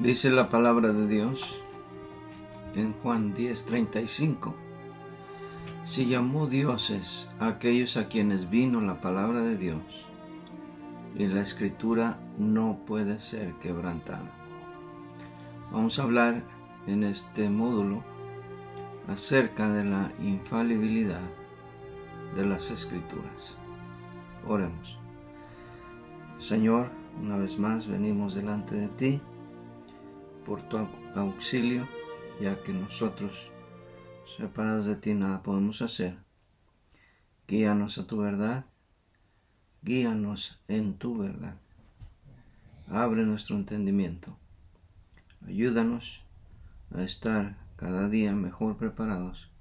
Dice la palabra de Dios en Juan 10:35. Si llamó dioses a aquellos a quienes vino la palabra de Dios, y la escritura no puede ser quebrantada. Vamos a hablar en este módulo acerca de la infalibilidad de las escrituras. Oremos. Señor, una vez más venimos delante de ti por tu auxilio, ya que nosotros, separados de ti, nada podemos hacer. Guíanos a tu verdad, guíanos en tu verdad. Abre nuestro entendimiento. Ayúdanos a estar cada día mejor preparados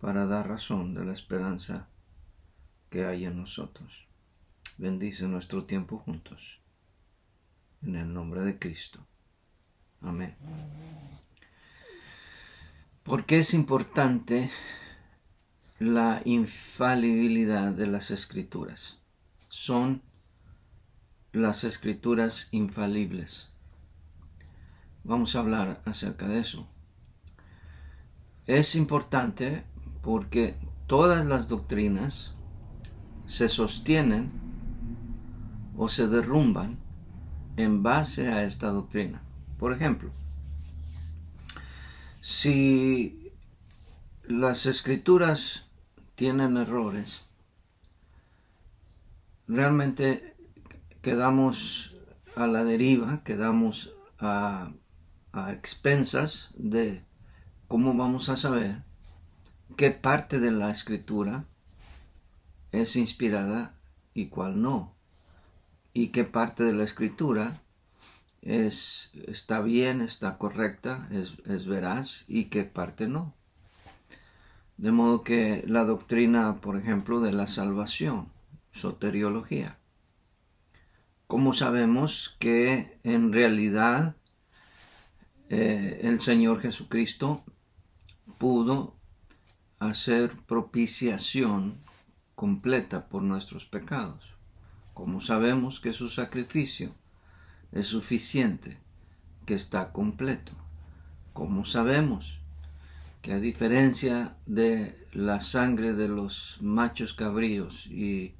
para dar razón de la esperanza que hay en nosotros. Bendice nuestro tiempo juntos. En el nombre de Cristo. Amén. ¿Por qué es importante la infalibilidad de las Escrituras? Son las Escrituras infalibles. Vamos a hablar acerca de eso. Es importante porque todas las doctrinas se sostienen o se derrumban en base a esta doctrina. Por ejemplo, si las escrituras tienen errores, realmente quedamos a la deriva, quedamos a expensas de cómo vamos a saber qué parte de la escritura es inspirada y cuál no, y qué parte de la escritura está bien, está correcta, es veraz, y qué parte no. De modo que la doctrina, por ejemplo, de la salvación, soteriología. ¿Cómo sabemos que en realidad el Señor Jesucristo pudo hacer propiciación completa por nuestros pecados? ¿Cómo sabemos que su sacrificio es suficiente, que está completo? ¿Cómo sabemos que a diferencia de la sangre de los machos cabríos y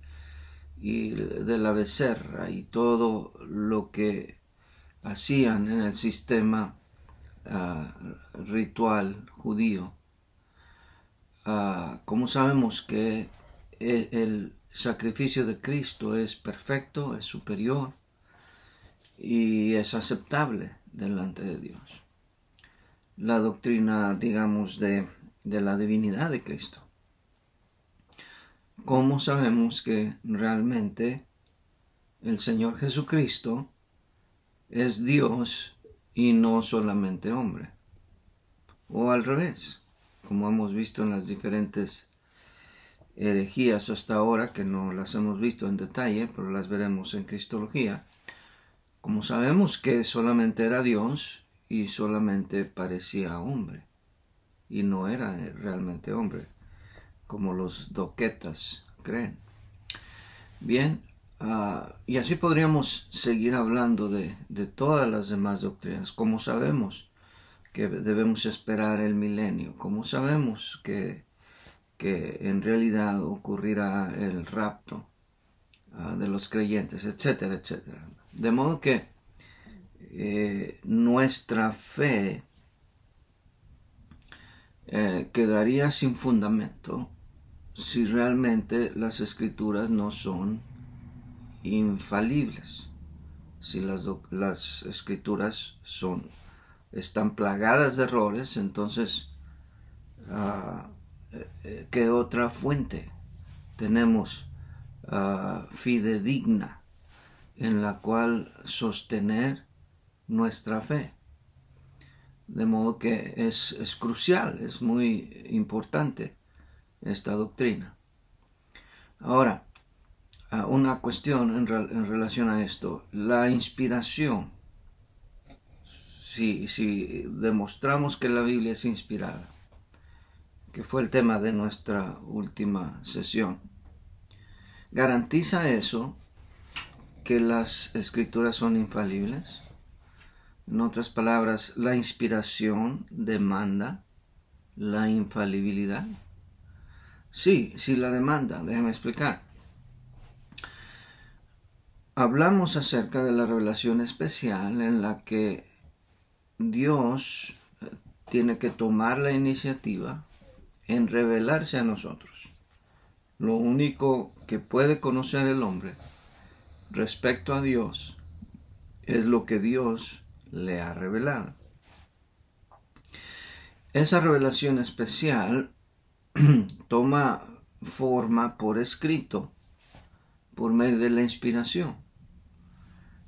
de la becerra y todo lo que hacían en el sistema ritual judío, cómo sabemos que el sacrificio de Cristo es perfecto, es superior y es aceptable delante de Dios? La doctrina, digamos, de la divinidad de Cristo. ¿Cómo sabemos que realmente el Señor Jesucristo es Dios y no solamente hombre? O al revés, como hemos visto en las diferentes herejías hasta ahora, que no las hemos visto en detalle, pero las veremos en Cristología. Como sabemos que solamente era Dios y solamente parecía hombre, y no era realmente hombre, como los doquetas creen. Bien, y así podríamos seguir hablando de todas las demás doctrinas. Como sabemos que debemos esperar el milenio, como sabemos que en realidad ocurrirá el rapto de los creyentes, etcétera, etcétera. De modo que nuestra fe quedaría sin fundamento si realmente las escrituras no son infalibles. Si las escrituras están plagadas de errores, entonces ¿qué otra fuente tenemos fidedigna en la cual sostener nuestra fe? De modo que es crucial, es muy importante esta doctrina. Ahora, una cuestión en relación a esto: la inspiración. Si demostramos que la Biblia es inspirada, que fue el tema de nuestra última sesión, ¿garantiza eso que las escrituras son infalibles? En otras palabras, la inspiración demanda la infalibilidad. Sí, sí la demanda. Déjame explicar. Hablamos acerca de la revelación especial en la que Dios tiene que tomar la iniciativa en revelarse a nosotros. Lo único que puede conocer el hombre respecto a Dios es lo que Dios le ha revelado. Esa revelación especial toma forma por escrito, por medio de la inspiración.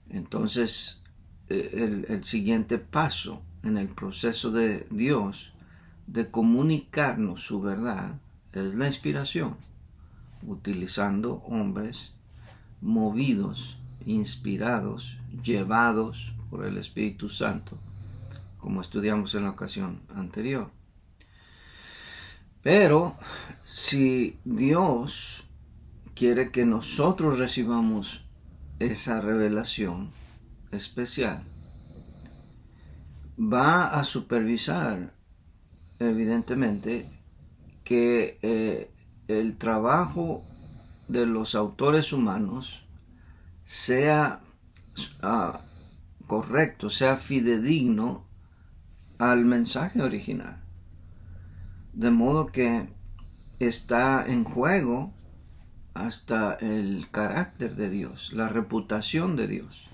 Entonces, el siguiente paso en el proceso de Dios de comunicarnos su verdad es la inspiración, utilizando hombres movidos, inspirados, llevados por el Espíritu Santo, como estudiamos en la ocasión anterior. Pero si Dios quiere que nosotros recibamos esa revelación especial, va a supervisar evidentemente que el trabajo de los autores humanos sea correcto, sea fidedigno al mensaje original. De modo que está en juego hasta el carácter de Dios, la reputación de Dios.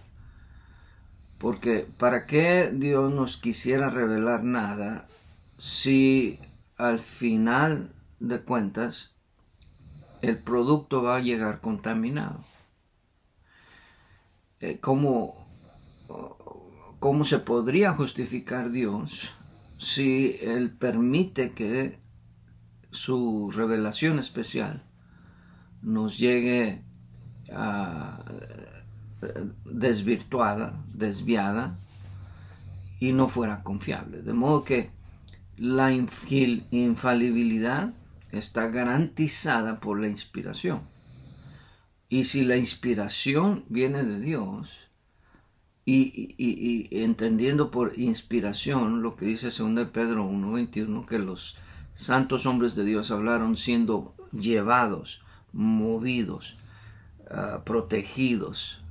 Porque ¿para qué Dios nos quisiera revelar nada si al final de cuentas el producto va a llegar contaminado? ¿Cómo se podría justificar Dios si Él permite que su revelación especial nos llegue desvirtuada, desviada y no fuera confiable? De modo que la infalibilidad está garantizada por la inspiración. Y si la inspiración viene de Dios, y entendiendo por inspiración lo que dice 2 Pedro 1:21, que los santos hombres de Dios hablaron siendo llevados, movidos, protegidos,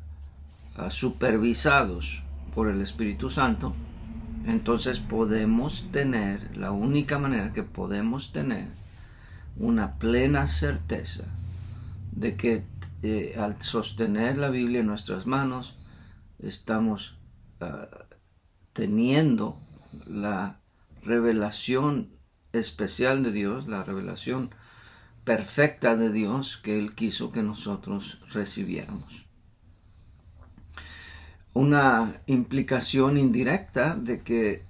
supervisados por el Espíritu Santo, entonces podemos tener, la única manera que podemos tener una plena certeza de que al sostener la Biblia en nuestras manos estamos teniendo la revelación especial de Dios, la revelación perfecta de Dios que Él quiso que nosotros recibiéramos. Una implicación indirecta de que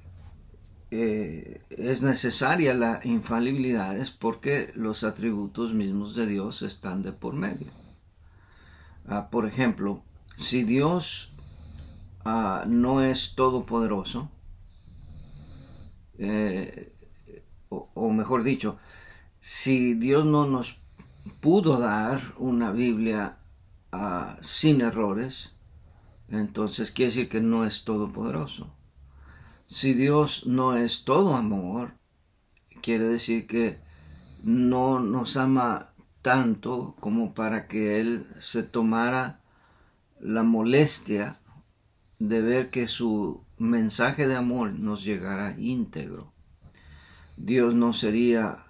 es necesaria la infalibilidad es porque los atributos mismos de Dios están de por medio. Por ejemplo, si Dios no es todopoderoso, o mejor dicho, si Dios no nos pudo dar una Biblia sin errores, entonces quiere decir que no es todopoderoso. Si Dios no es todo amor, quiere decir que no nos ama tanto como para que Él se tomara la molestia de ver que su mensaje de amor nos llegara íntegro. Dios no sería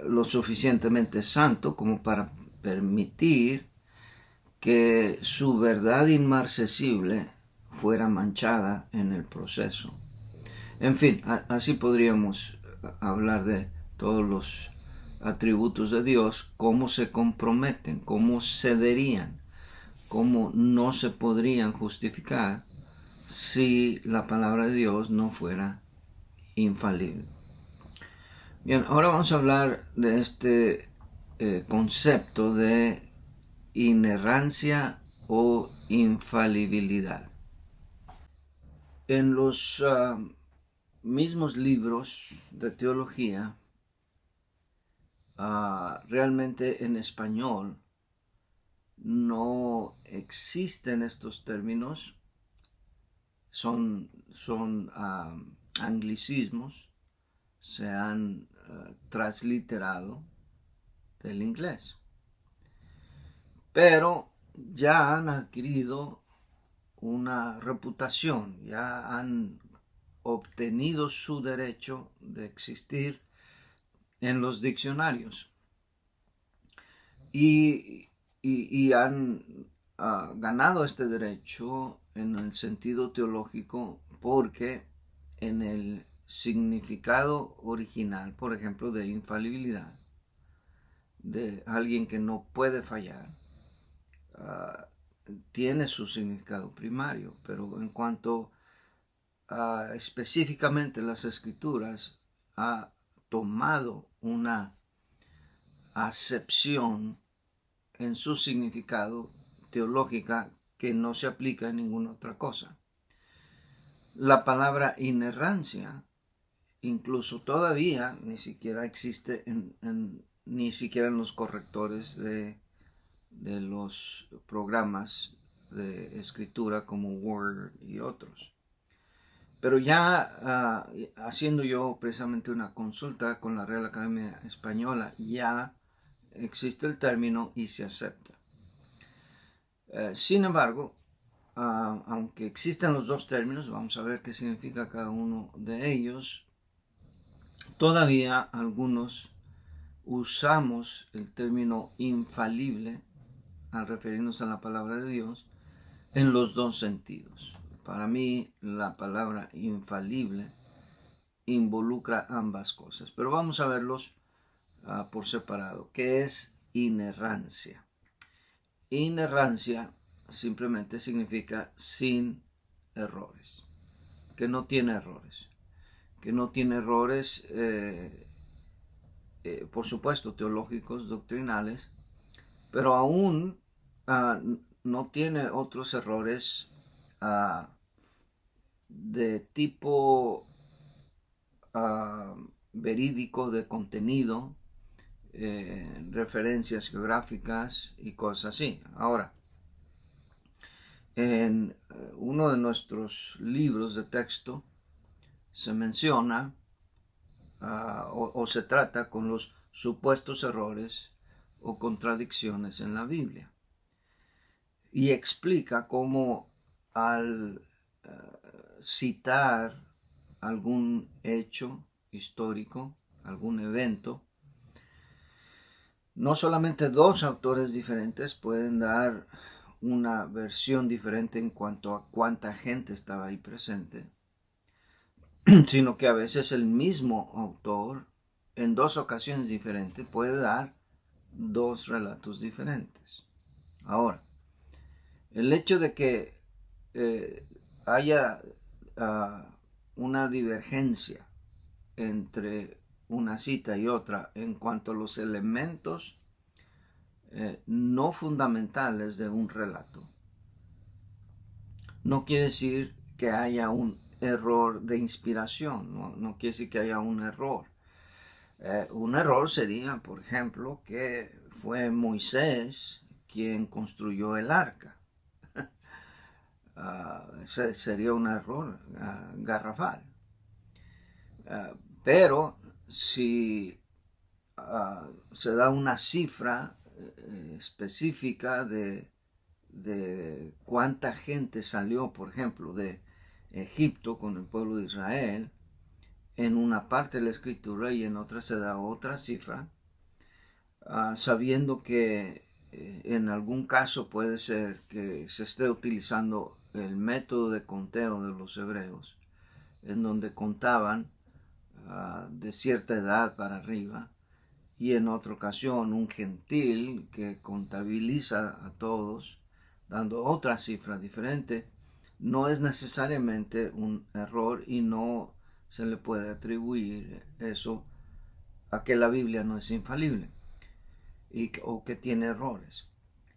lo suficientemente santo como para permitir que su verdad inmarcesible fuera manchada en el proceso. En fin, así podríamos hablar de todos los atributos de Dios, cómo se comprometen, cómo cederían, cómo no se podrían justificar si la palabra de Dios no fuera infalible. Bien, ahora vamos a hablar de este concepto de inerrancia o infalibilidad. En los mismos libros de teología, realmente en español no existen estos términos, son anglicismos, se han transliterado del inglés, pero ya han adquirido una reputación, ya han obtenido su derecho de existir en los diccionarios y han ganado este derecho en el sentido teológico porque en el significado original, por ejemplo, de infalibilidad, de alguien que no puede fallar, tiene su significado primario, pero en cuanto a específicamente las escrituras, ha tomado una acepción en su significado teológica que no se aplica en ninguna otra cosa. La palabra inerrancia incluso todavía ni siquiera existe ni siquiera en los correctores de los programas de escritura como Word y otros. Pero ya haciendo yo precisamente una consulta con la Real Academia Española, ya existe el término y se acepta. Sin embargo, aunque existen los dos términos, vamos a ver qué significa cada uno de ellos, todavía algunos usamos el término infalible al referirnos a la palabra de Dios en los dos sentidos. Para mí la palabra infalible involucra ambas cosas, pero vamos a verlos por separado. ¿Qué es inerrancia? Inerrancia simplemente significa sin errores, que no tiene errores, por supuesto teológicos, doctrinales, pero aún no tiene otros errores de tipo verídico, de contenido, referencias geográficas y cosas así. Ahora, en uno de nuestros libros de texto se menciona o se trata con los supuestos errores o contradicciones en la Biblia y explica cómo al citar algún hecho histórico, algún evento, no solamente dos autores diferentes pueden dar una versión diferente en cuanto a cuánta gente estaba ahí presente, sino que a veces el mismo autor en dos ocasiones diferentes puede dar dos relatos diferentes. Ahora, el hecho de que haya una divergencia entre una cita y otra en cuanto a los elementos no fundamentales de un relato, no quiere decir que haya un error de inspiración, no quiere decir que haya un error. Un error sería, por ejemplo, que fue Moisés quien construyó el arca. Sería un error garrafal. Pero si se da una cifra específica de cuánta gente salió, por ejemplo, de Egipto con el pueblo de Israel, en una parte de la escritura y en otra se da otra cifra, sabiendo que en algún caso puede ser que se esté utilizando el método de conteo de los hebreos, en donde contaban de cierta edad para arriba, y en otra ocasión un gentil que contabiliza a todos dando otra cifra diferente, no es necesariamente un error y no se le puede atribuir eso a que la Biblia no es infalible o que tiene errores.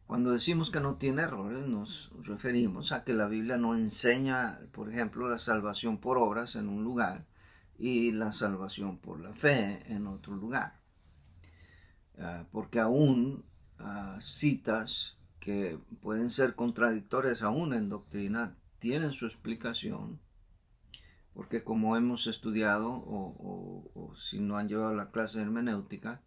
Cuando decimos que no tiene errores, nos referimos a que la Biblia no enseña, por ejemplo, la salvación por obras en un lugar y la salvación por la fe en otro lugar. Porque aún citas que pueden ser contradictorias aún en doctrina tienen su explicación, porque como hemos estudiado, o si no han llevado la clase de hermenéutica,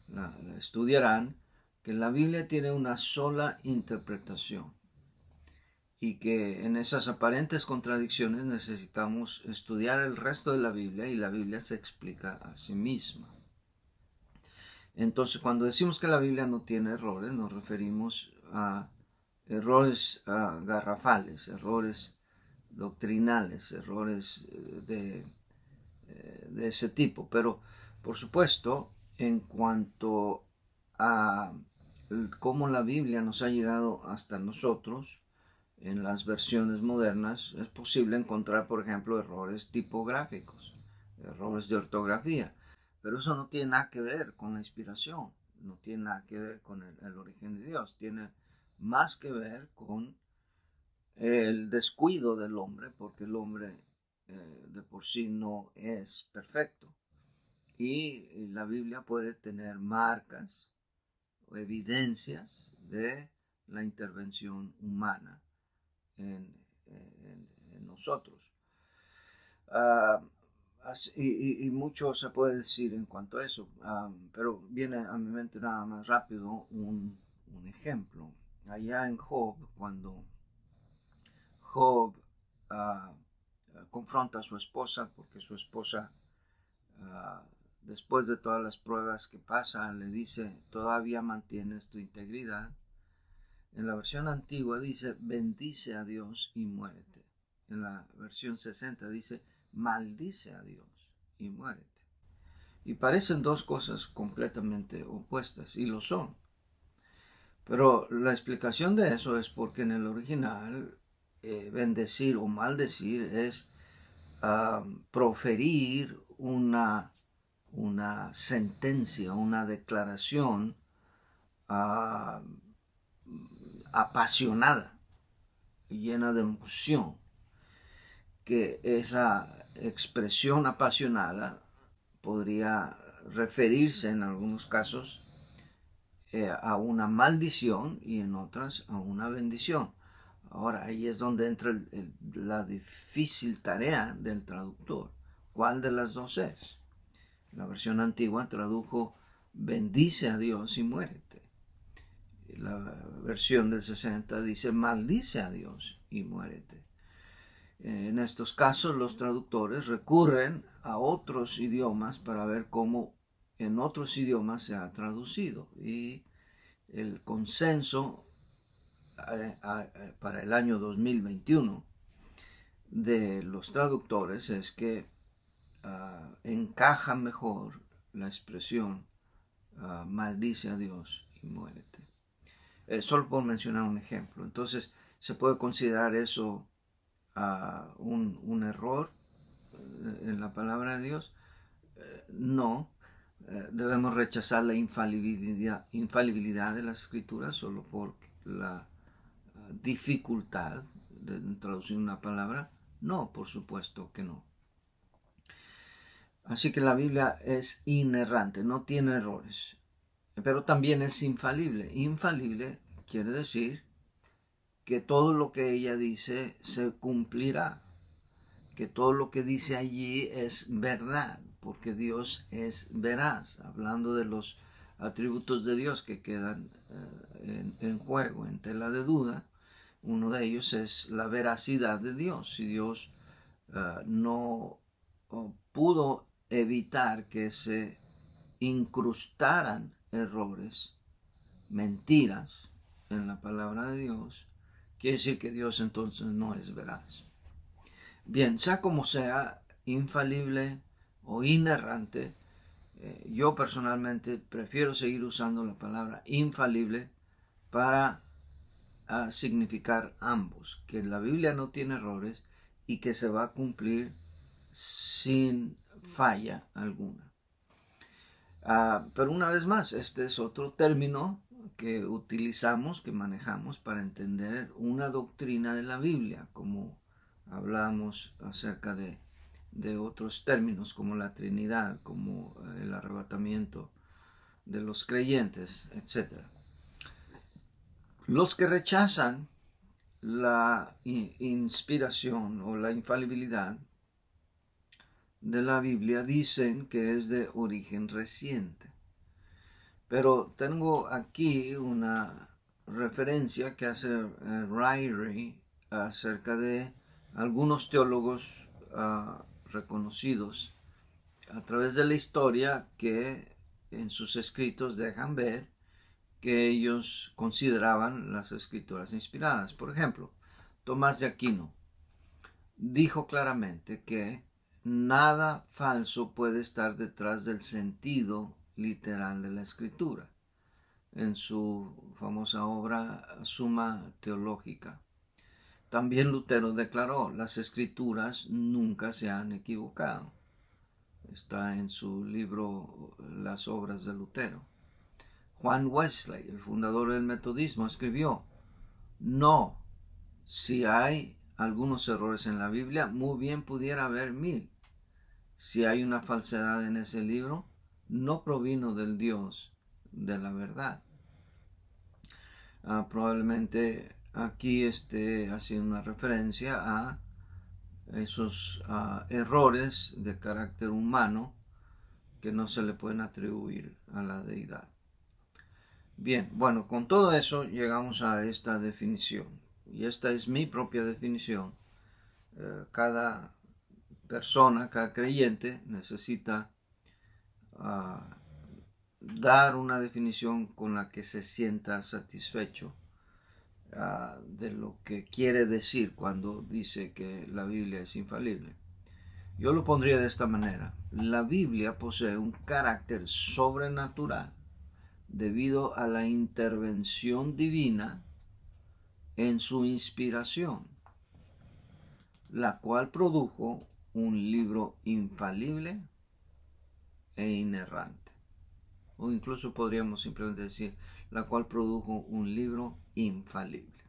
la estudiarán, que la Biblia tiene una sola interpretación y que en esas aparentes contradicciones necesitamos estudiar el resto de la Biblia y la Biblia se explica a sí misma. Entonces, cuando decimos que la Biblia no tiene errores, nos referimos a errores garrafales, errores doctrinales, errores de ese tipo. Pero, por supuesto, en cuanto a cómo la Biblia nos ha llegado hasta nosotros, en las versiones modernas, es posible encontrar, por ejemplo, errores tipográficos, errores de ortografía. Pero eso no tiene nada que ver con la inspiración, no tiene nada que ver con el origen de Dios, tiene más que ver con el descuido del hombre, porque el hombre de por sí no es perfecto. Y la Biblia puede tener marcas o evidencias de la intervención humana en nosotros. Y mucho se puede decir en cuanto a eso, pero viene a mi mente nada más rápido un ejemplo. Allá en Job, cuando Job confronta a su esposa, porque su esposa, después de todas las pruebas que pasa, le dice, todavía mantienes tu integridad. En la versión antigua dice, bendice a Dios y muérete. En la versión 60 dice, maldice a Dios y muérete. Y parecen dos cosas completamente opuestas, y lo son. Pero la explicación de eso es porque en el original, bendecir o maldecir es proferir una sentencia, una declaración apasionada, llena de emoción, que esa expresión apasionada podría referirse en algunos casos a una maldición y en otras a una bendición. Ahora, ahí es donde entra la difícil tarea del traductor. ¿Cuál de las dos es? La versión antigua tradujo bendice a Dios y muérete. La versión del 60 dice maldice a Dios y muérete. En estos casos los traductores recurren a otros idiomas para ver cómo en otros idiomas se ha traducido, y el consenso para el año 2021 de los traductores es que encaja mejor la expresión maldice a Dios y muérete. Solo por mencionar un ejemplo. Entonces, ¿se puede considerar eso un error en la palabra de Dios? No. Debemos rechazar la infalibilidad de las escrituras solo por la dificultad de traducir una palabra. No, por supuesto que no. Así que la Biblia es inerrante, no tiene errores, pero también es infalible. Infalible quiere decir que todo lo que ella dice se cumplirá, que todo lo que dice allí es verdad, porque Dios es veraz, hablando de los atributos de Dios que quedan en juego, en tela de duda. Uno de ellos es la veracidad de Dios. Si Dios no pudo evitar que se incrustaran errores, mentiras en la palabra de Dios, quiere decir que Dios entonces no es veraz. Bien, sea como sea, infalible o inerrante, yo personalmente prefiero seguir usando la palabra infalible para significar ambos, que la Biblia no tiene errores y que se va a cumplir sin falla alguna. Pero una vez más, este es otro término que utilizamos, que manejamos para entender una doctrina de la Biblia, como hablamos acerca de otros términos como la Trinidad, como el arrebatamiento de los creyentes, etc. Los que rechazan la inspiración o la infalibilidad de la Biblia dicen que es de origen reciente. Pero tengo aquí una referencia que hace Ryrie acerca de algunos teólogos reconocidos a través de la historia que en sus escritos dejan ver que ellos consideraban las escrituras inspiradas. Por ejemplo, Tomás de Aquino dijo claramente que nada falso puede estar detrás del sentido literal de la escritura, en su famosa obra Summa Theologica. También Lutero declaró: las escrituras nunca se han equivocado. Está en su libro Las obras de Lutero. Juan Wesley, el fundador del metodismo, escribió: no, si hay algunos errores en la Biblia, muy bien pudiera haber 1000. Si hay una falsedad en ese libro, no provino del Dios de la verdad. Probablemente aquí esté haciendo una referencia a esos errores de carácter humano que no se le pueden atribuir a la deidad. Bien, bueno, con todo eso llegamos a esta definición. Y esta es mi propia definición. Cada persona, cada creyente necesita dar una definición con la que se sienta satisfecho de lo que quiere decir cuando dice que la Biblia es infalible. Yo lo pondría de esta manera: la Biblia posee un carácter sobrenatural debido a la intervención divina en su inspiración, la cual produjo un libro infalible e inerrante. O incluso podríamos simplemente decir, la cual produjo un libro infalible.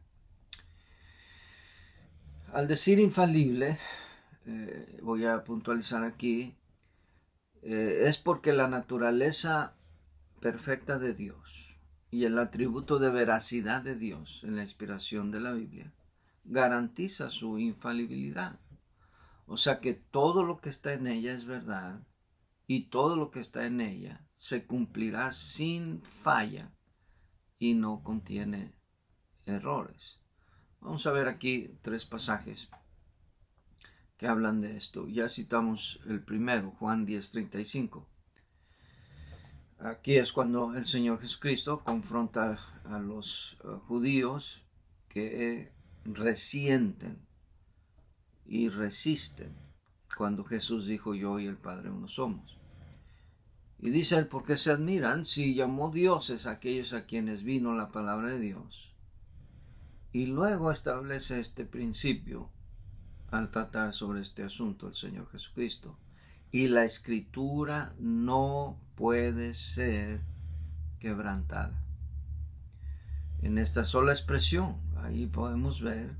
Al decir infalible, voy a puntualizar aquí, es porque la naturaleza perfecta de Dios y el atributo de veracidad de Dios en la inspiración de la Biblia garantiza su infalibilidad. O sea que todo lo que está en ella es verdad y todo lo que está en ella se cumplirá sin falla y no contiene errores. Vamos a ver aquí 3 pasajes que hablan de esto. Ya citamos el primero, Juan 10:35. Aquí es cuando el Señor Jesucristo confronta a los judíos que resienten y resisten cuando Jesús dijo: yo y el Padre uno somos. Y dice él: ¿por qué se admiran si llamó dioses a aquellos a quienes vino la palabra de Dios? Y luego establece este principio al tratar sobre este asunto el Señor Jesucristo: y la escritura no puede ser quebrantada. En esta sola expresión, ahí podemos ver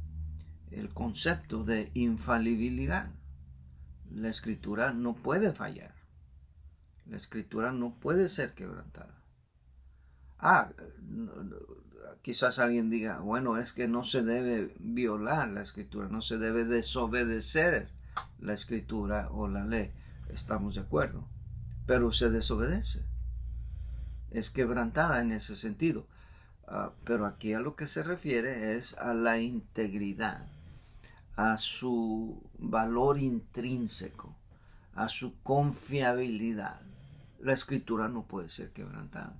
el concepto de infalibilidad. La escritura no puede fallar. La escritura no puede ser quebrantada. Quizás alguien diga: bueno, es que no se debe violar la escritura, no se debe desobedecer la escritura o la ley. Estamos de acuerdo, pero se desobedece, es quebrantada en ese sentido. Pero aquí a lo que se refiere es a la integridad, a su valor intrínseco, a su confiabilidad. La escritura no puede ser quebrantada,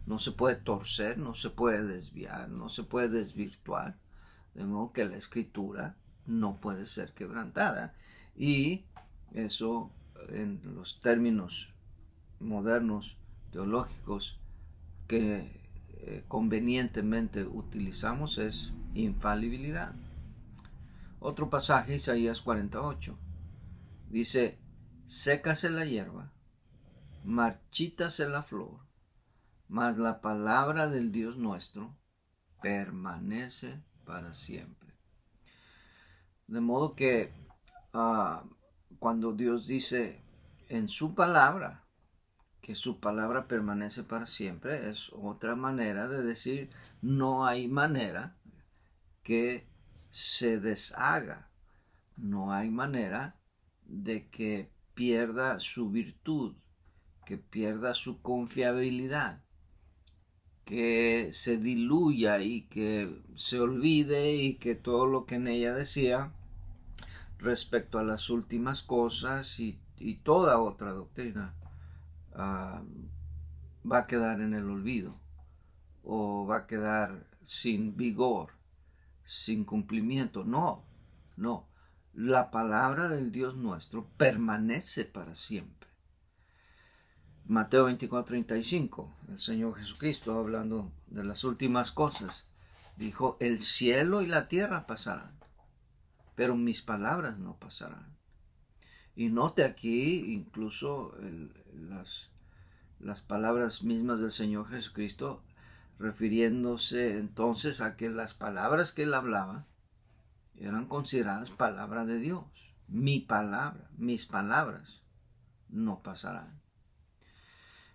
no se puede torcer, no se puede desviar, no se puede desvirtuar, de modo que la escritura no puede ser quebrantada. Y eso, en los términos modernos teológicos que convenientemente utilizamos, es infalibilidad. Otro pasaje, Isaías 48, dice: sécase la hierba, marchítase la flor, mas la palabra del Dios nuestro permanece para siempre. De modo que cuando Dios dice en su palabra que su palabra permanece para siempre, es otra manera de decir: no hay manera que se deshaga. No hay manera de que pierda su virtud, que pierda su confiabilidad, que se diluya y que se olvide y que todo lo que en ella decía respecto a las últimas cosas y toda otra doctrina va a quedar en el olvido o va a quedar sin vigor, sin cumplimiento. No, no. La palabra del Dios nuestro permanece para siempre. Mateo 24:35, el Señor Jesucristo, hablando de las últimas cosas, dijo: el cielo y la tierra pasarán, pero mis palabras no pasarán. Y note aquí incluso las palabras mismas del Señor Jesucristo, refiriéndose entonces a que las palabras que él hablaba eran consideradas palabra de Dios. Mi palabra, mis palabras no pasarán.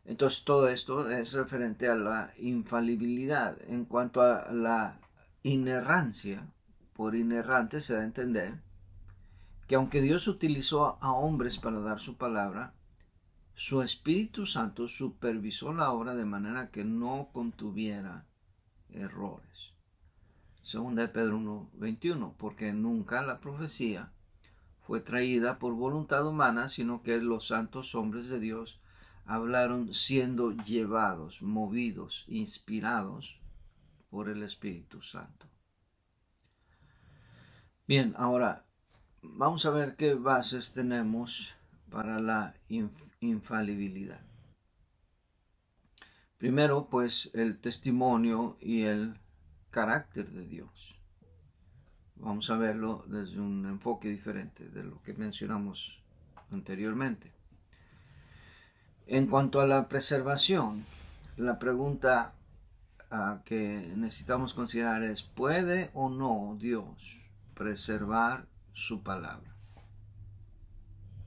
Entonces todo esto es referente a la infalibilidad. En cuanto a la inerrancia, por inerrante se da a entender que aunque Dios utilizó a hombres para dar su palabra, su Espíritu Santo supervisó la obra de manera que no contuviera errores. Segunda de Pedro 1:21, porque nunca la profecía fue traída por voluntad humana, sino que los santos hombres de Dios hablaron siendo llevados, movidos, inspirados por el Espíritu Santo. Bien, ahora vamos a ver qué bases tenemos para la infalibilidad. Primero, pues, el testimonio y el carácter de Dios. Vamos a verlo desde un enfoque diferente de lo que mencionamos anteriormente. En cuanto a la preservación, la pregunta que necesitamos considerar es: ¿puede o no Dios preservar su palabra?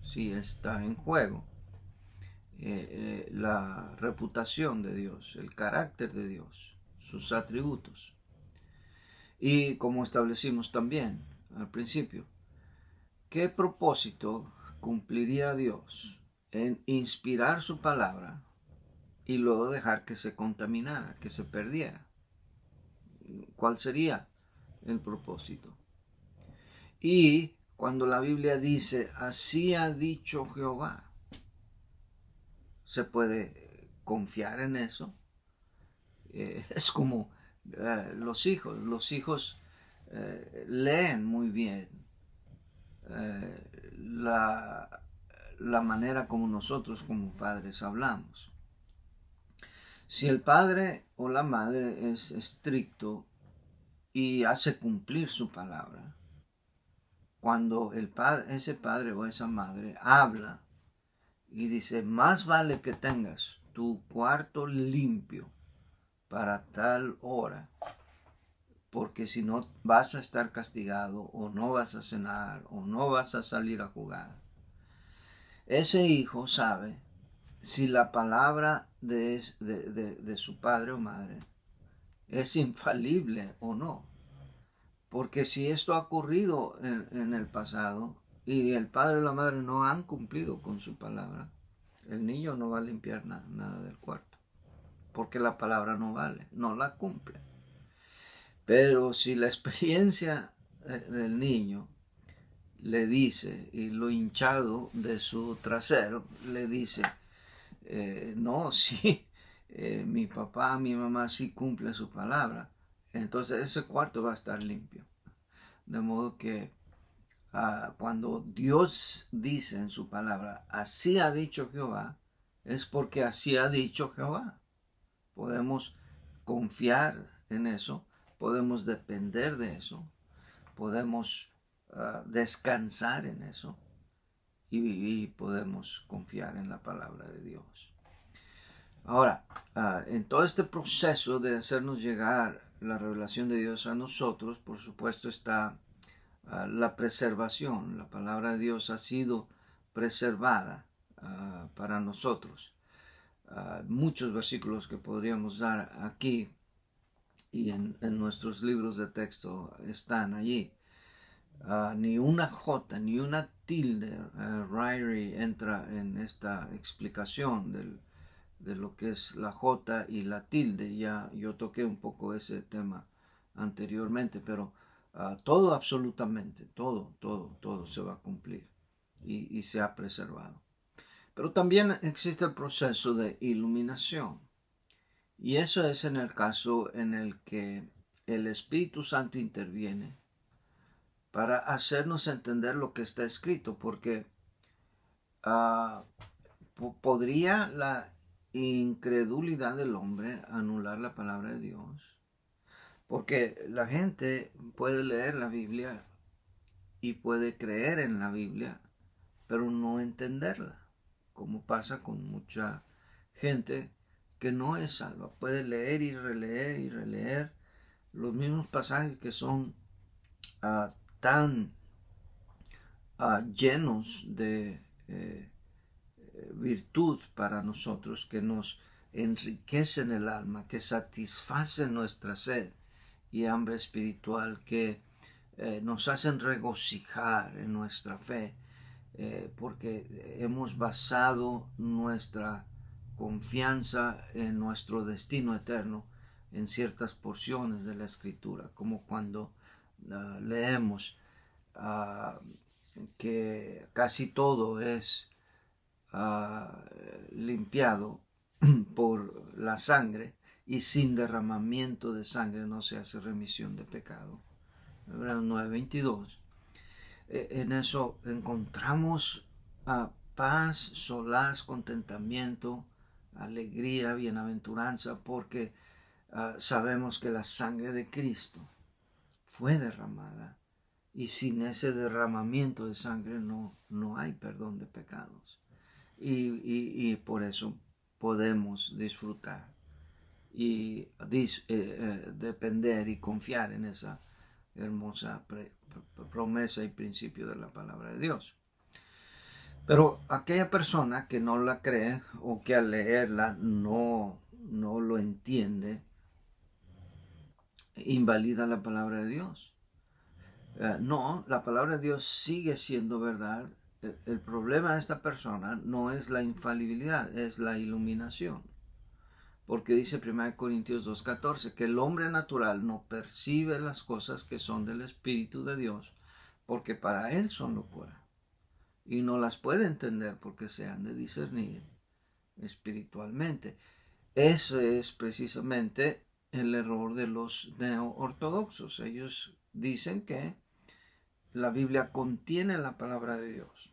Si está en juego la reputación de Dios, el carácter de Dios, sus atributos. Y como establecimos también al principio, ¿qué propósito cumpliría Dios en inspirar su palabra y luego dejar que se contaminara, que se perdiera? ¿Cuál sería el propósito? Y cuando la Biblia dice: así ha dicho Jehová, ¿se puede confiar en eso? Es como los hijos leen muy bien la manera como nosotros como padres hablamos. Si el padre o la madre es estricto y hace cumplir su palabra, cuando ese padre o esa madre habla y dice: más vale que tengas tu cuarto limpio para tal hora, porque si no vas a estar castigado, o no vas a cenar, o no vas a salir a jugar. Ese hijo sabe si la palabra de su padre o madre es infalible o no. Porque si esto ha ocurrido en el pasado y el padre o la madre no han cumplido con su palabra, el niño no va a limpiar nada del cuarto, porque la palabra no vale, no la cumple. Pero si la experiencia del niño le dice, y lo hinchado de su trasero le dice: no, sí, mi papá, mi mamá sí cumple su palabra, entonces ese cuarto va a estar limpio. De modo que cuando Dios dice en su palabra: así ha dicho Jehová, es porque así ha dicho Jehová. Podemos confiar en eso, podemos depender de eso, podemos descansar en eso y podemos confiar en la palabra de Dios. Ahora, en todo este proceso de hacernos llegar la revelación de Dios a nosotros, por supuesto está la preservación. La palabra de Dios ha sido preservada para nosotros. Muchos versículos que podríamos dar aquí y en nuestros libros de texto están allí. Ni una J, ni una tilde. Ryrie entra en esta explicación de lo que es la J y la tilde. Ya yo toqué un poco ese tema anteriormente, pero todo, absolutamente, todo se va a cumplir y se ha preservado. Pero también existe el proceso de iluminación. Y eso es en el caso en el que el Espíritu Santo interviene para hacernos entender lo que está escrito, porque ¿podría la incredulidad del hombre anular la palabra de Dios? Porque la gente puede leer la Biblia y puede creer en la Biblia, pero no entenderla, como pasa con mucha gente que no es salva. Puede leer y releer los mismos pasajes que son tan llenos de virtud para nosotros, que nos enriquecen el alma, que satisfacen nuestra sed y hambre espiritual, que nos hacen regocijar en nuestra fe, porque hemos basado nuestra confianza en nuestro destino eterno en ciertas porciones de la Escritura, como cuando leemos que casi todo es limpiado por la sangre, y sin derramamiento de sangre no se hace remisión de pecado. Hebreos 9:22. En eso encontramos paz, solaz, contentamiento, alegría, bienaventuranza, porque sabemos que la sangre de Cristo fue derramada, y sin ese derramamiento de sangre no hay perdón de pecados. Y por eso podemos disfrutar y depender y confiar en esa hermosa promesa y principio de la palabra de Dios. Pero aquella persona que no la cree, o que al leerla no lo entiende, invalida la palabra de Dios. No, la palabra de Dios sigue siendo verdad. El problema de esta persona no es la infalibilidad, es la iluminación. Porque dice 1 Corintios 2:14 que el hombre natural no percibe las cosas que son del Espíritu de Dios, porque para él son locura, y no las puede entender porque se han de discernir espiritualmente. Eso es precisamente el error de los neo-ortodoxos. Ellos dicen que la Biblia contiene la palabra de Dios,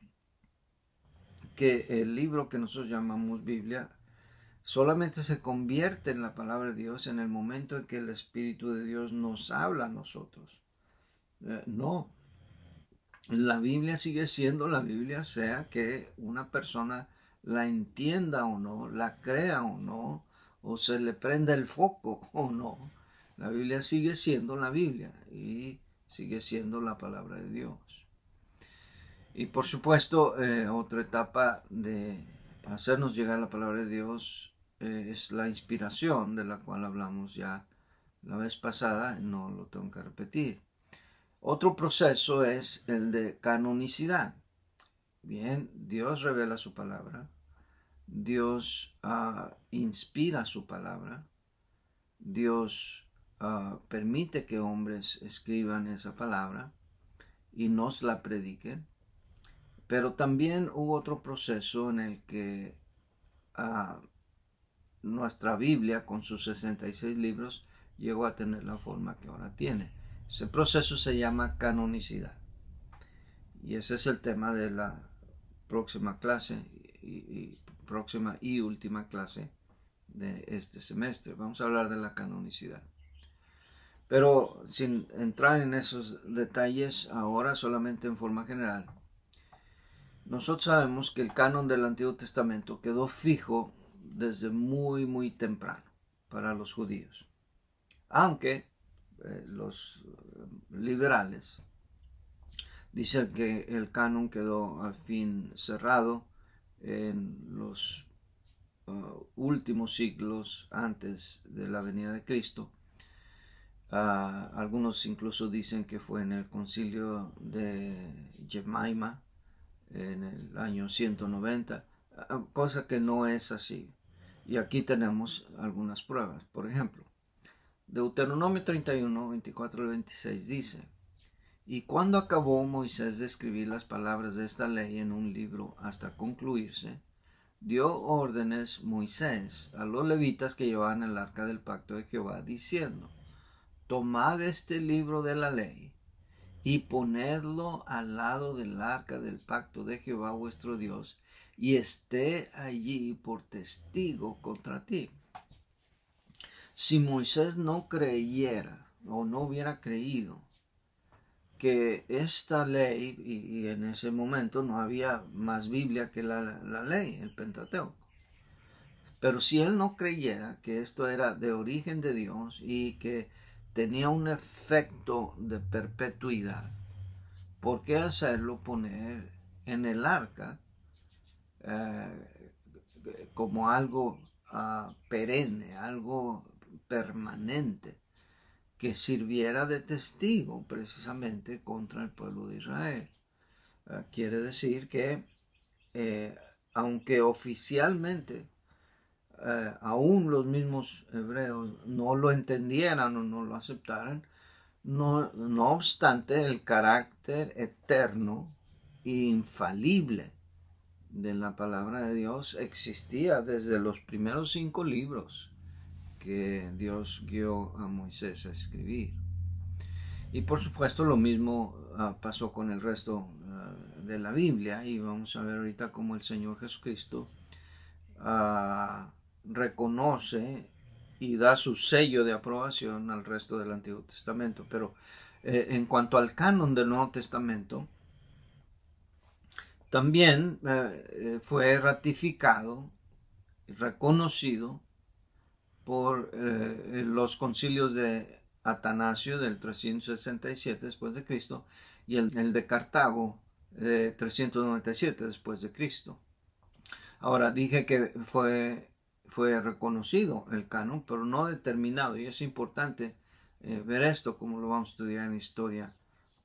que el libro que nosotros llamamos Biblia solamente se convierte en la palabra de Dios en el momento en que el Espíritu de Dios nos habla a nosotros. No, la Biblia sigue siendo la Biblia, sea que una persona la entienda o no, la crea o no, o se le prenda el foco o no. La Biblia sigue siendo la Biblia y sigue siendo la palabra de Dios. Y por supuesto, otra etapa de hacernos llegar la palabra de Dios es la inspiración, de la cual hablamos ya la vez pasada, no lo tengo que repetir. Otro proceso es el de canonicidad. Bien, Dios revela su palabra, Dios inspira su palabra, Dios permite que hombres escriban esa palabra y nos la prediquen. Pero también hubo otro proceso en el que nuestra Biblia, con sus 66 libros, llegó a tener la forma que ahora tiene. Ese proceso se llama canonicidad. Y ese es el tema de la próxima clase próxima y última clase de este semestre. Vamos a hablar de la canonicidad. Pero sin entrar en esos detalles ahora, solamente en forma general, nosotros sabemos que el canon del Antiguo Testamento quedó fijo desde muy temprano para los judíos. Aunque los liberales dicen que el canon quedó al fin cerrado en los últimos siglos antes de la venida de Cristo. Algunos incluso dicen que fue en el concilio de Jemaima en el año 190, cosa que no es así. Y aquí tenemos algunas pruebas. Por ejemplo, Deuteronomio 31, 24 al 26 dice: y cuando acabó Moisés de escribir las palabras de esta ley en un libro hasta concluirse, dio órdenes Moisés a los levitas que llevaban el arca del pacto de Jehová, diciendo: tomad este libro de la ley y ponedlo al lado del arca del pacto de Jehová vuestro Dios, y esté allí por testigo contra ti. Si Moisés no creyera o no hubiera creído que esta ley, y en ese momento no había más Biblia que la ley, el Pentateuco, pero si él no creyera que esto era de origen de Dios y que tenía un efecto de perpetuidad, ¿por qué hacerlo poner en el arca como algo perenne, algo permanente, que sirviera de testigo precisamente contra el pueblo de Israel? Quiere decir que aunque oficialmente aún los mismos hebreos no lo entendieran o no lo aceptaran, no obstante, el carácter eterno e infalible de la palabra de Dios existía desde los primeros 5 libros que Dios guió a Moisés a escribir. Y por supuesto lo mismo pasó con el resto de la Biblia, y vamos a ver ahorita cómo el Señor Jesucristo reconoce y da su sello de aprobación al resto del Antiguo Testamento. Pero en cuanto al canon del Nuevo Testamento, también fue ratificado y reconocido por los concilios de Atanasio del 367 después de Cristo y el de Cartago 397 después de Cristo. Ahora, dije que fue reconocido el canon, pero no determinado, y es importante ver esto, como lo vamos a estudiar en historia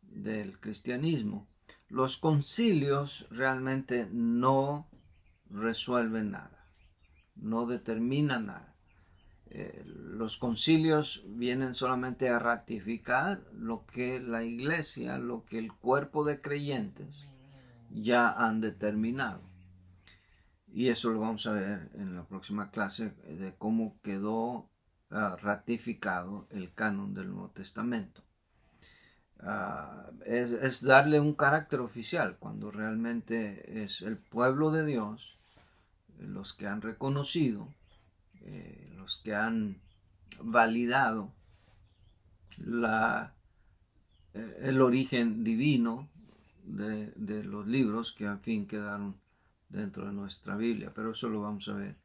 del cristianismo. Los concilios realmente no resuelven nada, no determinan nada. Los concilios vienen solamente a ratificar lo que la iglesia, lo que el cuerpo de creyentes ya han determinado. Y eso lo vamos a ver en la próxima clase, de cómo quedó ratificado el canon del Nuevo Testamento. Es darle un carácter oficial, cuando realmente es el pueblo de Dios los que han reconocido, los que han validado el origen divino de los libros que al fin quedaron dentro de nuestra Biblia, pero eso lo vamos a ver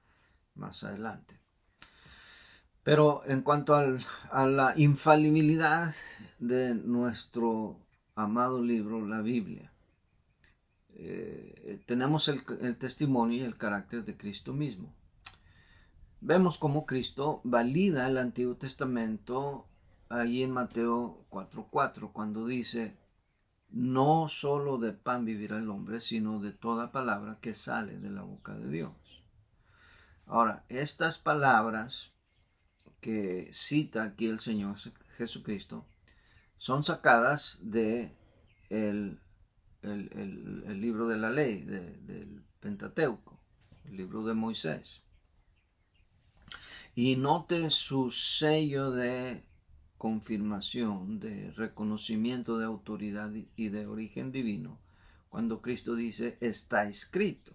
más adelante. Pero en cuanto a la infalibilidad de nuestro amado libro, la Biblia, tenemos el testimonio y el carácter de Cristo mismo. Vemos cómo Cristo valida el Antiguo Testamento allí en Mateo 4:4, cuando dice: no solo de pan vivirá el hombre, sino de toda palabra que sale de la boca de Dios. Ahora, estas palabras que cita aquí el Señor Jesucristo son sacadas de el libro de la ley, del Pentateuco, el libro de Moisés. Y note su sello de confirmación, de reconocimiento de autoridad y de origen divino, cuando Cristo dice: está escrito.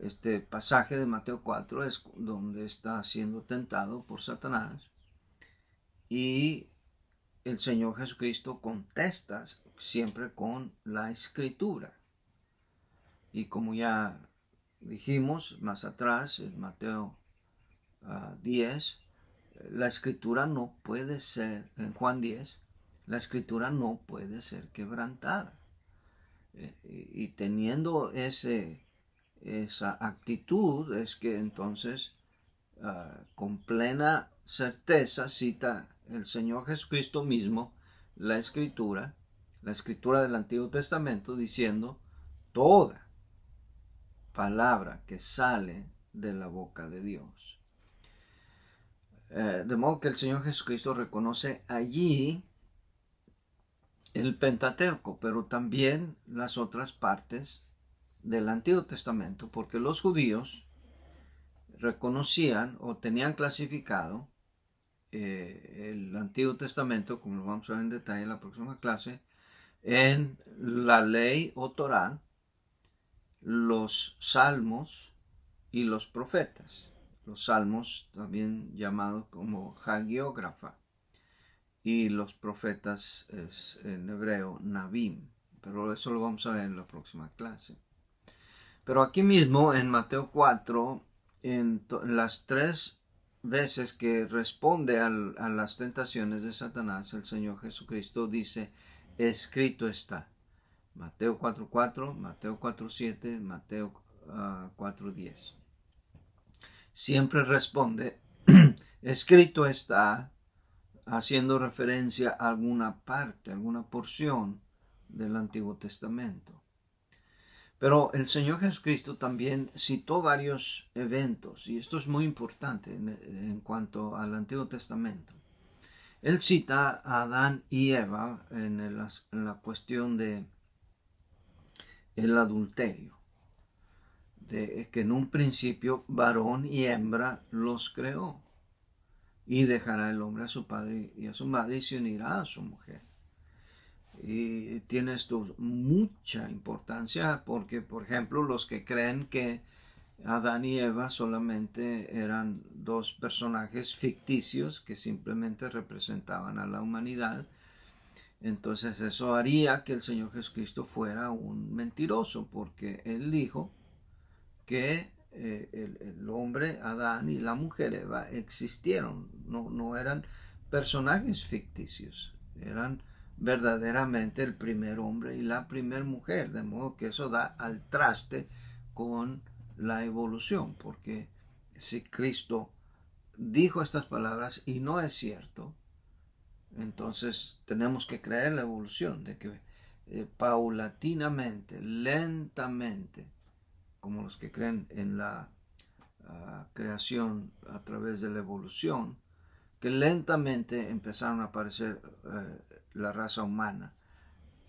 Este pasaje de Mateo 4 es donde está siendo tentado por Satanás, y el Señor Jesucristo contesta siempre con la escritura. Y como ya dijimos más atrás, en Mateo 10, la escritura no puede ser, en Juan 10, la escritura no puede ser quebrantada. Y teniendo esa actitud, es que entonces con plena certeza cita el Señor Jesucristo mismo la escritura del Antiguo Testamento, diciendo toda palabra que sale de la boca de Dios. De modo que el Señor Jesucristo reconoce allí el Pentateuco, pero también las otras partes del Antiguo Testamento, porque los judíos reconocían o tenían clasificado el Antiguo Testamento, como lo vamos a ver en detalle en la próxima clase, en la ley o Torá, los salmos y los profetas. Los salmos, también llamados como hagiógrafa, y los profetas es en hebreo Nabim, pero eso lo vamos a ver en la próxima clase. Pero aquí mismo en Mateo 4, en las 3 veces que responde a las tentaciones de Satanás, el Señor Jesucristo dice, escrito está. Mateo 4:4, Mateo 4:7, Mateo 4:10. Siempre responde, escrito está, haciendo referencia a alguna parte, alguna porción del Antiguo Testamento. Pero el Señor Jesucristo también citó varios eventos, y esto es muy importante en cuanto al Antiguo Testamento. Él cita a Adán y Eva en la cuestión de el adulterio, de que en un principio varón y hembra los creó, y dejará el hombre a su padre y a su madre y se unirá a su mujer. Y tiene esto mucha importancia porque, por ejemplo, los que creen que Adán y Eva solamente eran 2 personajes ficticios que simplemente representaban a la humanidad, entonces eso haría que el Señor Jesucristo fuera un mentiroso, porque Él dijo que el hombre Adán y la mujer Eva existieron, no eran personajes ficticios, eran verdaderamente el primer hombre y la primer mujer, de modo que eso da al traste con la evolución, porque si Cristo dijo estas palabras y no es cierto, entonces tenemos que creer la evolución, de que paulatinamente, lentamente, como los que creen en la creación a través de la evolución, que lentamente empezaron a aparecer la raza humana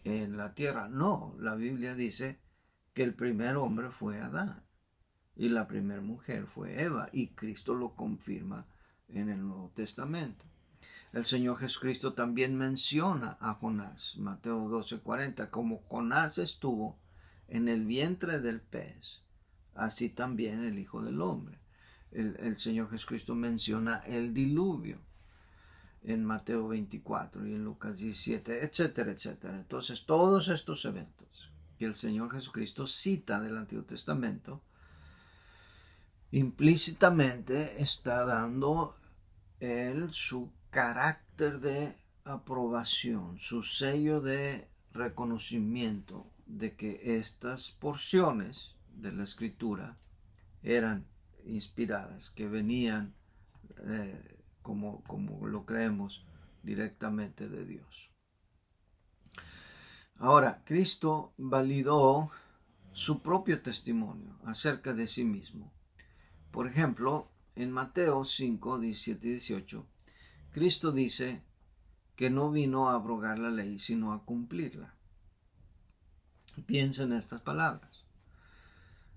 en la tierra. No, la Biblia dice que el primer hombre fue Adán y la primera mujer fue Eva, y Cristo lo confirma en el Nuevo Testamento. El Señor Jesucristo también menciona a Jonás, Mateo 12:40, como Jonás estuvo en el vientre del pez, así también el Hijo del Hombre. El Señor Jesucristo menciona el diluvio en Mateo 24 y en Lucas 17, etcétera, etcétera. Entonces, todos estos eventos que el Señor Jesucristo cita del Antiguo Testamento, implícitamente está dando Él su carácter de aprobación, su sello de reconocimiento de que estas porciones de la Escritura eran inspiradas, que venían como lo creemos directamente de Dios. Ahora, Cristo validó su propio testimonio acerca de sí mismo. Por ejemplo, en Mateo 5, 17 y 18, Cristo dice que no vino a abrogar la ley, sino a cumplirla. Piensa en estas palabras.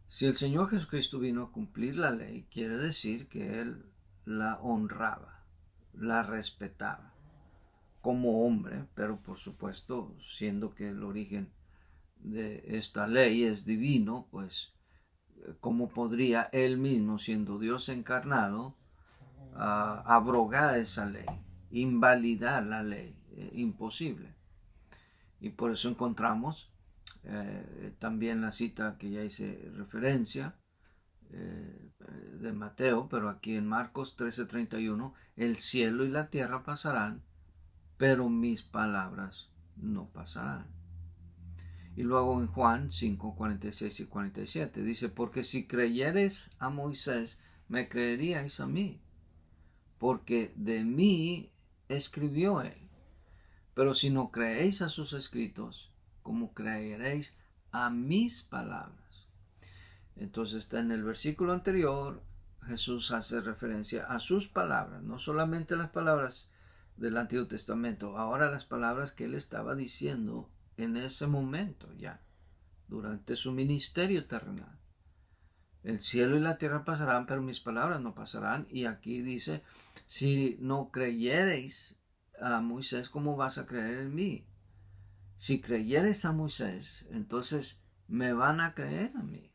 Si el Señor Jesucristo vino a cumplir la ley, quiere decir que Él la honraba, la respetaba como hombre, pero por supuesto, siendo que el origen de esta ley es divino, pues ¿cómo podría Él mismo, siendo Dios encarnado, abrogar esa ley, invalidar la ley? Imposible. Y por eso encontramos también la cita que ya hice referencia de Mateo, pero aquí en Marcos 13:31, el cielo y la tierra pasarán, pero mis palabras no pasarán. Y luego en Juan 5, 46 y 47 dice, porque si creyereis a Moisés, me creeríais a mí, porque de mí escribió él. Pero si no creéis a sus escritos, ¿cómo creeréis a mis palabras? Entonces está en el versículo anterior, Jesús hace referencia a sus palabras, no solamente las palabras del Antiguo Testamento, ahora las palabras que él estaba diciendo en ese momento ya, durante su ministerio terrenal. El cielo y la tierra pasarán, pero mis palabras no pasarán. Y aquí dice, si no creyereis a Moisés, ¿cómo vas a creer en mí? Si creyereis a Moisés, entonces me van a creer a mí.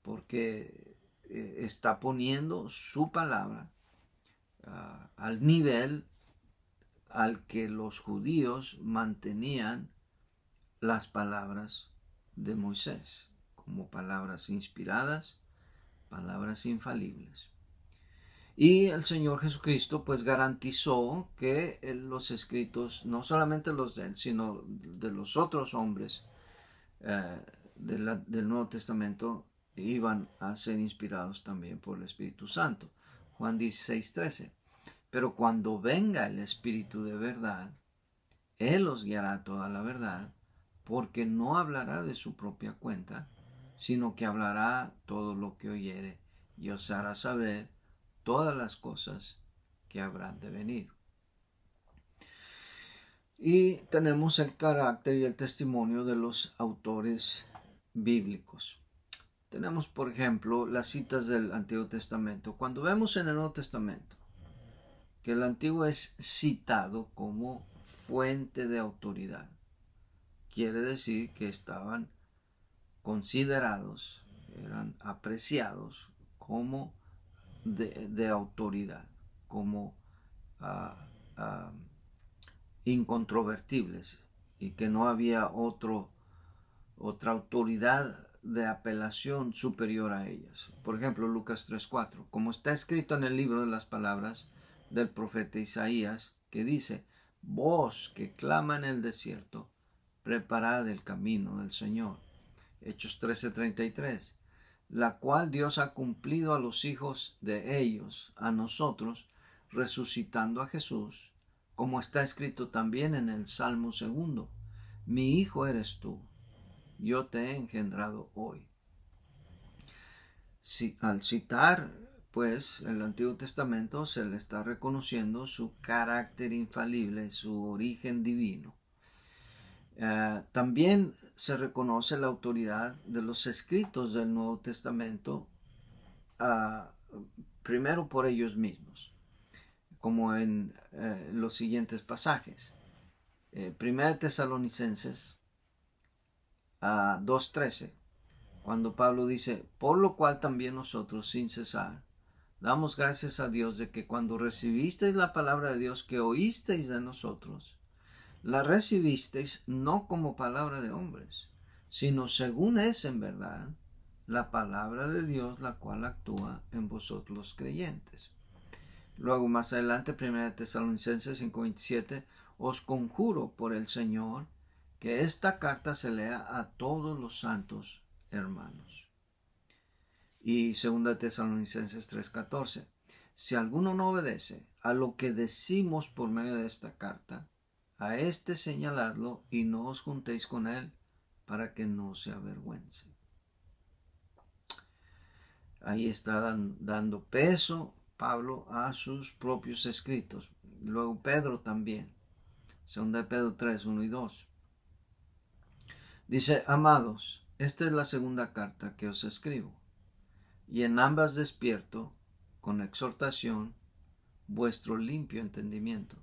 Porque está poniendo su palabra al nivel al que los judíos mantenían las palabras de Moisés, como palabras inspiradas, palabras infalibles. Y el Señor Jesucristo pues garantizó que los escritos, no solamente los de él, sino de los otros hombres del Nuevo Testamento, iban a ser inspirados también por el Espíritu Santo. Juan 16:13. Pero cuando venga el Espíritu de verdad, Él os guiará a toda la verdad, porque no hablará de su propia cuenta, sino que hablará todo lo que oyere y os hará saber todas las cosas que habrán de venir. Y tenemos el carácter y el testimonio de los autores bíblicos. Tenemos, por ejemplo, las citas del Antiguo Testamento. Cuando vemos en el Nuevo Testamento que el Antiguo es citado como fuente de autoridad, quiere decir que estaban considerados, eran apreciados como de autoridad, como incontrovertibles, y que no había otra autoridad de apelación superior a ellas. Por ejemplo, Lucas 3:4, como está escrito en el libro de las palabras del profeta Isaías, que dice, voz que clama en el desierto, preparad el camino del Señor. Hechos 13:33, la cual Dios ha cumplido a los hijos de ellos, a nosotros, resucitando a Jesús, como está escrito también en el Salmo 2, mi hijo eres tú, yo te he engendrado hoy. Al citar, pues, el Antiguo Testamento, se le está reconociendo su carácter infalible, su origen divino. También se reconoce la autoridad de los escritos del Nuevo Testamento, primero por ellos mismos, como en los siguientes pasajes. Primera Tesalonicenses 2:13, cuando Pablo dice, por lo cual también nosotros sin cesar damos gracias a Dios de que cuando recibisteis la palabra de Dios que oísteis de nosotros, la recibisteis no como palabra de hombres, sino según es en verdad la palabra de Dios, la cual actúa en vosotros los creyentes. Luego más adelante, 1 Tesalonicenses 5:27, os conjuro por el Señor que esta carta se lea a todos los santos hermanos. Y 2 Tesalonicenses 3:14, si alguno no obedece a lo que decimos por medio de esta carta, a éste señaladlo y no os juntéis con él para que no se avergüence. Ahí está dando peso Pablo a sus propios escritos. Luego Pedro también. 2 Pedro 3:1 y 2. Dice, amados, esta es la segunda carta que os escribo, y en ambas despierto con exhortación vuestro limpio entendimiento,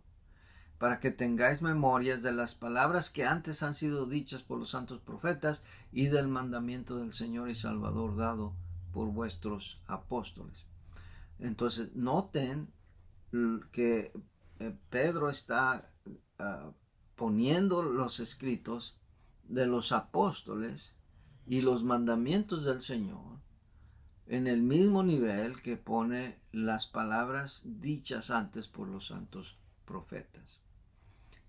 para que tengáis memorias de las palabras que antes han sido dichas por los santos profetas y del mandamiento del Señor y Salvador dado por vuestros apóstoles. Entonces, noten que Pedro está poniendo los escritos de los apóstoles y los mandamientos del Señor en el mismo nivel que pone las palabras dichas antes por los santos profetas.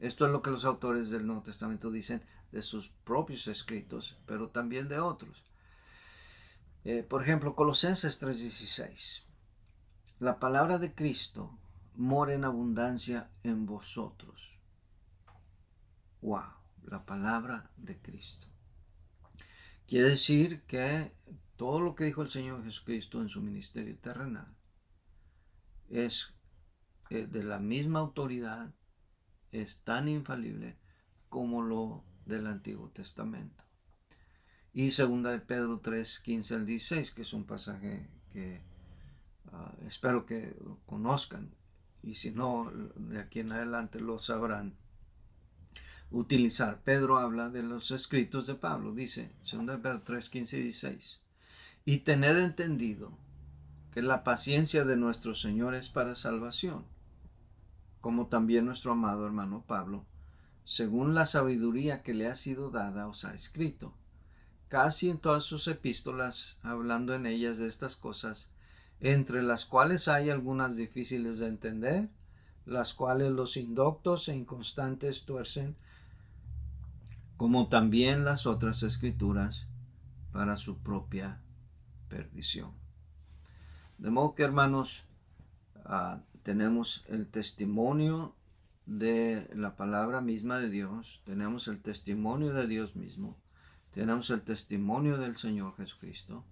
Esto es lo que los autores del Nuevo Testamento dicen de sus propios escritos, pero también de otros. Por ejemplo, Colosenses 3:16. La palabra de Cristo, mora en abundancia en vosotros. Wow, la palabra de Cristo. Quiere decir que todo lo que dijo el Señor Jesucristo en su ministerio terrenal es de la misma autoridad, es tan infalible como lo del Antiguo Testamento. Y 2 de Pedro 3, 15 al 16, que es un pasaje que espero que conozcan, y si no, de aquí en adelante lo sabrán utilizar. Pedro habla de los escritos de Pablo, dice 2 de Pedro 3, 15 y 16, y tened entendido que la paciencia de nuestro Señor es para salvación, como también nuestro amado hermano Pablo, según la sabiduría que le ha sido dada, os ha escrito, casi en todas sus epístolas, hablando en ellas de estas cosas, entre las cuales hay algunas difíciles de entender, las cuales los indoctos e inconstantes tuercen, como también las otras escrituras, para su propia perdición. De modo que, hermanos, tenemos el testimonio de la palabra misma de Dios, tenemos el testimonio de Dios mismo, tenemos el testimonio del Señor Jesucristo,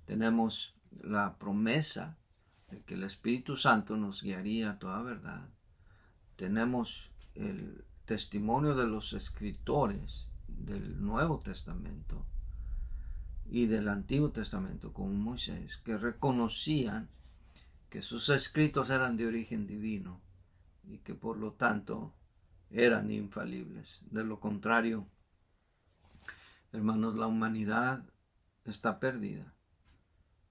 tenemos la promesa de que el Espíritu Santo nos guiaría a toda verdad, tenemos el testimonio de los escritores del Nuevo Testamento y del Antiguo Testamento, como Moisés, que reconocían que sus escritos eran de origen divino y que por lo tanto eran infalibles. De lo contrario, hermanos, la humanidad está perdida.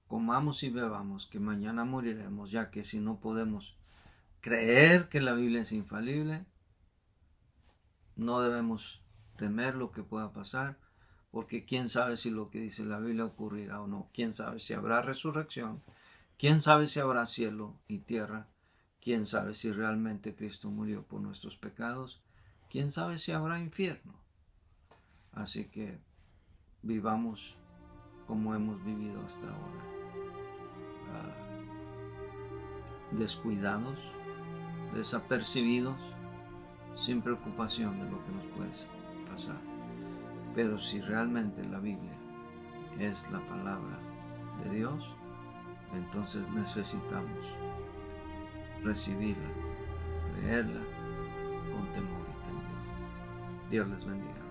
Comamos y bebamos, que mañana moriremos, ya que si no podemos creer que la Biblia es infalible, no debemos temer lo que pueda pasar, porque quién sabe si lo que dice la Biblia ocurrirá o no. Quién sabe si habrá resurrección, quién sabe si habrá cielo y tierra, quién sabe si realmente Cristo murió por nuestros pecados, quién sabe si habrá infierno. Así que vivamos como hemos vivido hasta ahora, descuidados, desapercibidos, sin preocupación de lo que nos puede pasar. Pero si realmente la Biblia es la palabra de Dios, entonces necesitamos recibirla, creerla con temor y temor. Dios les bendiga.